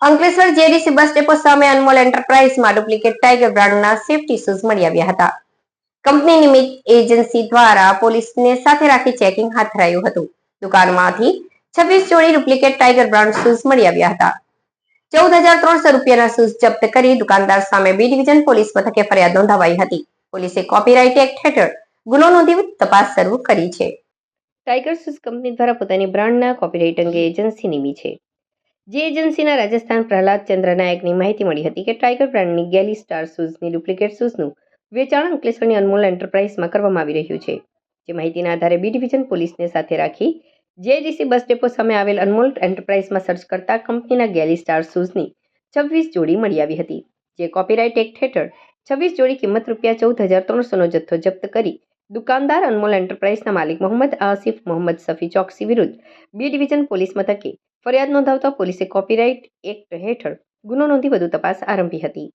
Ankleshwar JDC bus depot સામે અનમોલ એન્ટરપ્રાઇઝમાં duplicate tiger બ્રાન્ડના safety shoes મળી આવ્યા હતા. કંપનીની મિત એજન્સી દ્વારા પોલીસને સાથે રાખી ચેકિંગ હાથ ધરાયું હતું. દુકાનમાંથી 26 જોડી ડુપ્લિકેટ ટાઈગર બ્રાન્ડ શૂઝ મળી આવ્યા હતા. 14,300 રૂપિયાના શૂઝ જપ્ત કરી દુકાનદાર સામે બી ડિવિઝન પોલીસ મથકે ફરિયાદ નોંધાવાઈ હતી. પોલીસે કોપીરાઇટ એક્ટ હેઠળ ગુનો નોંધી તપાસ શરૂ કરી છે. ટાઈગર શૂઝ કંપની દ્વારા પોતાની બ્રાન્ડના કોપીરાઇટ અંગે એજન્સી નીમી છે. જે એજન્સીના રાજસ્થાન પ્રહલાદ ચંદ્ર નાયકની માહિતી મળી હતી કે ટાઈગર બ્રાન્ડની ગેલી સ્ટાર શૂઝની ડુપ્લિકેટ શૂઝનું વેચાણ અંકલેશ્વરની અનમોલ એન્ટરપ્રાઇઝમાં કરવામાં આવી રહ્યું છે. જે માહિતીના આધારે બી ડિવિઝન પોલીસને સાથે રાખી જેડીસી બસ ડેપો સામે આવેલ અનમોલ એન્ટરપ્રાઇઝમાં સર્ચ કરતા કંપનીના ગેલી સ્ટાર શૂઝની 26 જોડી મળી આવી હતી. જે કોપીરાઇટ એક્ટ હેઠળ 26 જોડી કિંમત ₹14,300નો જથ્થો જપ્ત કરી દુકાનદાર અનમોલ એન્ટરપ્રાઇઝના માલિક મોહમ્મદ આસિફ મોહમ્મદ સફી ચોકસી વિરુદ્ધ બી ડિવિઝન પોલીસ મથકે ફરિયાદ નોંધાવતા પોલીસે કોપીરાઇટ એક્ટ હેઠળ ગુનો નોંધી વધુ તપાસ આરંભી હતી.